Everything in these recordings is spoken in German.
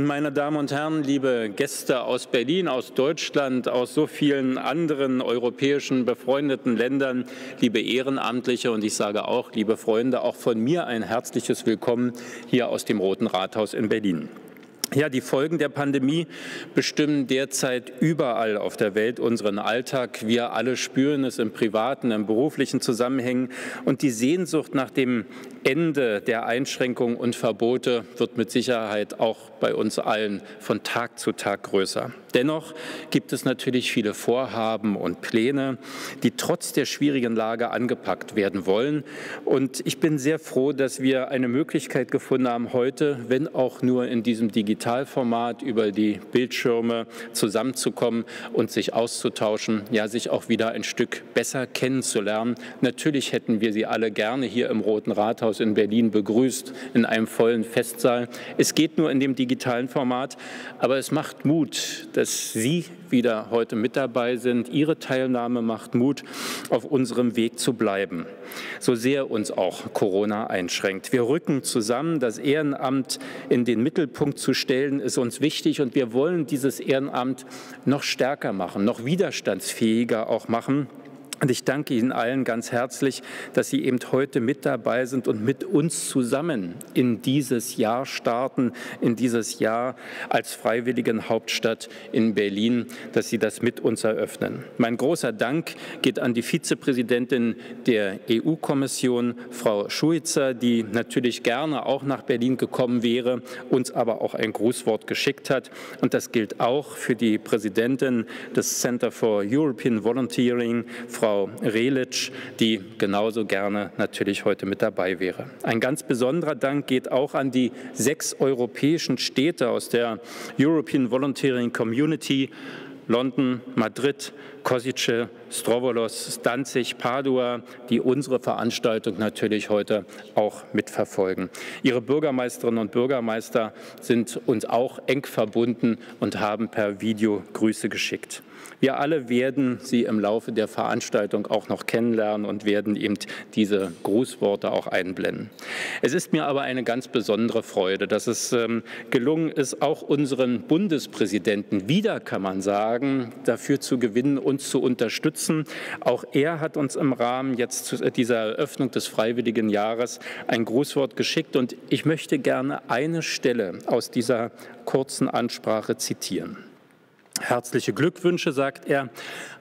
Meine Damen und Herren, liebe Gäste aus Berlin, aus Deutschland, aus so vielen anderen europäischen befreundeten Ländern, liebe Ehrenamtliche und ich sage auch, liebe Freunde, auch von mir ein herzliches Willkommen hier aus dem Roten Rathaus in Berlin. Ja, die Folgen der Pandemie bestimmen derzeit überall auf der Welt unseren Alltag. Wir alle spüren es in privaten, in beruflichen Zusammenhängen. Und die Sehnsucht nach dem Ende der Einschränkungen und Verbote wird mit Sicherheit auch bei uns allen von Tag zu Tag größer. Dennoch gibt es natürlich viele Vorhaben und Pläne, die trotz der schwierigen Lage angepackt werden wollen. Und ich bin sehr froh, dass wir eine Möglichkeit gefunden haben, heute, wenn auch nur in diesem Digitalformat über die Bildschirme zusammenzukommen und sich auszutauschen, ja, sich auch wieder ein Stück besser kennenzulernen. Natürlich hätten wir Sie alle gerne hier im Roten Rathaus in Berlin begrüßt, in einem vollen Festsaal. Es geht nur in dem digitalen Format, aber es macht Mut, dass Sie wieder heute mit dabei sind. Ihre Teilnahme macht Mut, auf unserem Weg zu bleiben, so sehr uns auch Corona einschränkt. Wir rücken zusammen. Das Ehrenamt in den Mittelpunkt zu stellen, ist uns wichtig und wir wollen dieses Ehrenamt noch stärker machen, noch widerstandsfähiger auch machen. Und ich danke Ihnen allen ganz herzlich, dass Sie eben heute mit dabei sind und mit uns zusammen in dieses Jahr starten, in dieses Jahr als Freiwilligenhauptstadt in Berlin, dass Sie das mit uns eröffnen. Mein großer Dank geht an die Vizepräsidentin der EU-Kommission, Frau Šuica, die natürlich gerne auch nach Berlin gekommen wäre, uns aber auch ein Grußwort geschickt hat. Und das gilt auch für die Präsidentin des Center for European Volunteering, Frau Relic, die genauso gerne natürlich heute mit dabei wäre. Ein ganz besonderer Dank geht auch an die 6 europäischen Städte aus der European Volunteering Community: London, Madrid, Košice, Strovolos, Danzig, Padua, die unsere Veranstaltung natürlich heute auch mitverfolgen. Ihre Bürgermeisterinnen und Bürgermeister sind uns auch eng verbunden und haben per Video Grüße geschickt. Wir alle werden Sie im Laufe der Veranstaltung auch noch kennenlernen und werden eben diese Grußworte auch einblenden. Es ist mir aber eine ganz besondere Freude, dass es gelungen ist, auch unseren Bundespräsidenten wieder, kann man sagen, dafür zu gewinnen, uns zu unterstützen. Auch er hat uns im Rahmen jetzt dieser Eröffnung des Freiwilligen Jahres ein Grußwort geschickt und ich möchte gerne eine Stelle aus dieser kurzen Ansprache zitieren. Herzliche Glückwünsche, sagt er,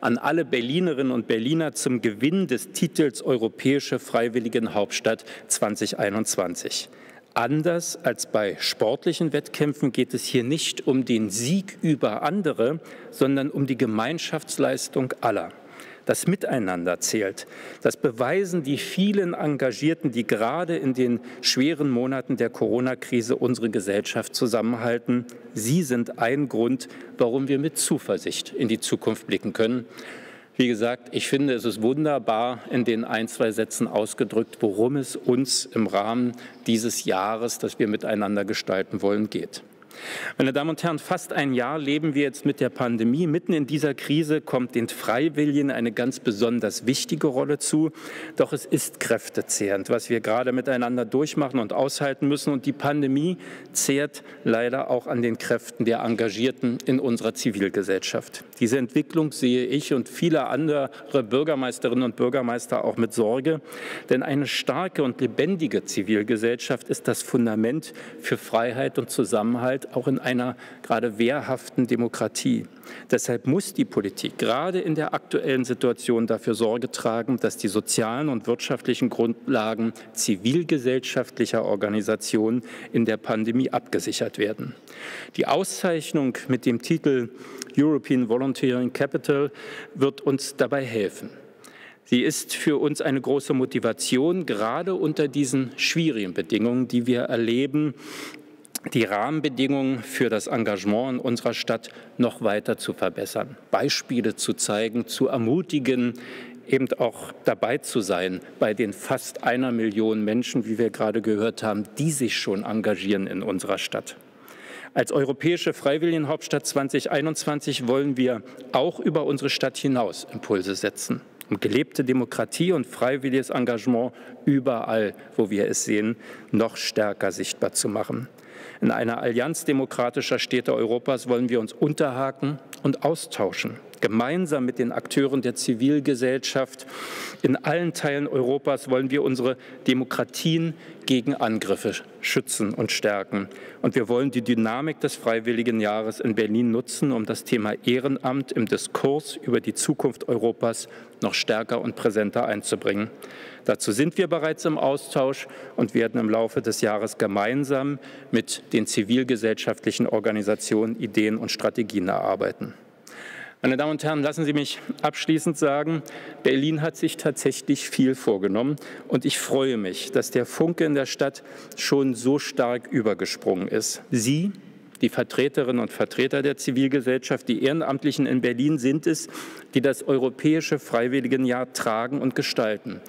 an alle Berlinerinnen und Berliner zum Gewinn des Titels Europäische Freiwilligenhauptstadt 2021. Anders als bei sportlichen Wettkämpfen geht es hier nicht um den Sieg über andere, sondern um die Gemeinschaftsleistung aller. Das Miteinander zählt. Das beweisen die vielen Engagierten, die gerade in den schweren Monaten der Corona-Krise unsere Gesellschaft zusammenhalten. Sie sind ein Grund, warum wir mit Zuversicht in die Zukunft blicken können. Wie gesagt, ich finde, es ist wunderbar in den 1, 2 Sätzen ausgedrückt, worum es uns im Rahmen dieses Jahres, das wir miteinander gestalten wollen, geht. Meine Damen und Herren, fast ein Jahr leben wir jetzt mit der Pandemie. Mitten in dieser Krise kommt den Freiwilligen eine ganz besonders wichtige Rolle zu. Doch es ist kräftezehrend, was wir gerade miteinander durchmachen und aushalten müssen. Und die Pandemie zehrt leider auch an den Kräften der Engagierten in unserer Zivilgesellschaft. Diese Entwicklung sehe ich und viele andere Bürgermeisterinnen und Bürgermeister auch mit Sorge. Denn eine starke und lebendige Zivilgesellschaft ist das Fundament für Freiheit und Zusammenhalt, auch in einer gerade wehrhaften Demokratie. Deshalb muss die Politik gerade in der aktuellen Situation dafür Sorge tragen, dass die sozialen und wirtschaftlichen Grundlagen zivilgesellschaftlicher Organisationen in der Pandemie abgesichert werden. Die Auszeichnung mit dem Titel European Volunteering Capital wird uns dabei helfen. Sie ist für uns eine große Motivation, gerade unter diesen schwierigen Bedingungen, die wir erleben, die Rahmenbedingungen für das Engagement in unserer Stadt noch weiter zu verbessern, Beispiele zu zeigen, zu ermutigen, eben auch dabei zu sein bei den fast 1 Million Menschen, wie wir gerade gehört haben, die sich schon engagieren in unserer Stadt. Als Europäische Freiwilligenhauptstadt 2021 wollen wir auch über unsere Stadt hinaus Impulse setzen, um gelebte Demokratie und freiwilliges Engagement überall, wo wir es sehen, noch stärker sichtbar zu machen. In einer Allianz demokratischer Städte Europas wollen wir uns unterhaken und austauschen. Gemeinsam mit den Akteuren der Zivilgesellschaft in allen Teilen Europas wollen wir unsere Demokratien gegen Angriffe schützen und stärken. Und wir wollen die Dynamik des Freiwilligenjahres in Berlin nutzen, um das Thema Ehrenamt im Diskurs über die Zukunft Europas noch stärker und präsenter einzubringen. Dazu sind wir bereits im Austausch und werden im Laufe des Jahres gemeinsam mit den zivilgesellschaftlichen Organisationen Ideen und Strategien erarbeiten. Meine Damen und Herren, lassen Sie mich abschließend sagen, Berlin hat sich tatsächlich viel vorgenommen und ich freue mich, dass der Funke in der Stadt schon so stark übergesprungen ist. Sie, die Vertreterinnen und Vertreter der Zivilgesellschaft, die Ehrenamtlichen in Berlin sind es, die das Europäische Freiwilligenjahr tragen und gestalten.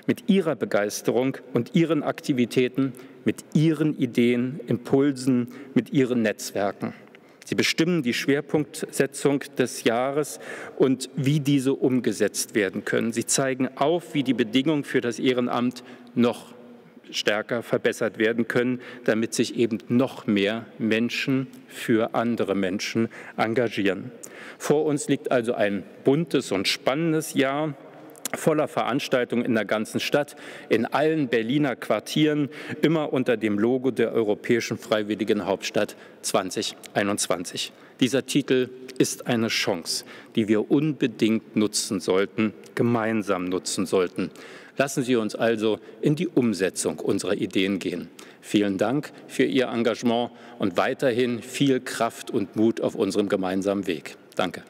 Mit ihrer Begeisterung und ihren Aktivitäten, mit ihren Ideen, Impulsen, mit ihren Netzwerken. Sie bestimmen die Schwerpunktsetzung des Jahres und wie diese umgesetzt werden können. Sie zeigen auf, wie die Bedingungen für das Ehrenamt noch stärker verbessert werden können, damit sich eben noch mehr Menschen für andere Menschen engagieren. Vor uns liegt also ein buntes und spannendes Jahr, voller Veranstaltungen in der ganzen Stadt, in allen Berliner Quartieren, immer unter dem Logo der Europäischen Freiwilligen Hauptstadt 2021. Dieser Titel ist eine Chance, die wir unbedingt nutzen sollten, gemeinsam nutzen sollten. Lassen Sie uns also in die Umsetzung unserer Ideen gehen. Vielen Dank für Ihr Engagement und weiterhin viel Kraft und Mut auf unserem gemeinsamen Weg. Danke.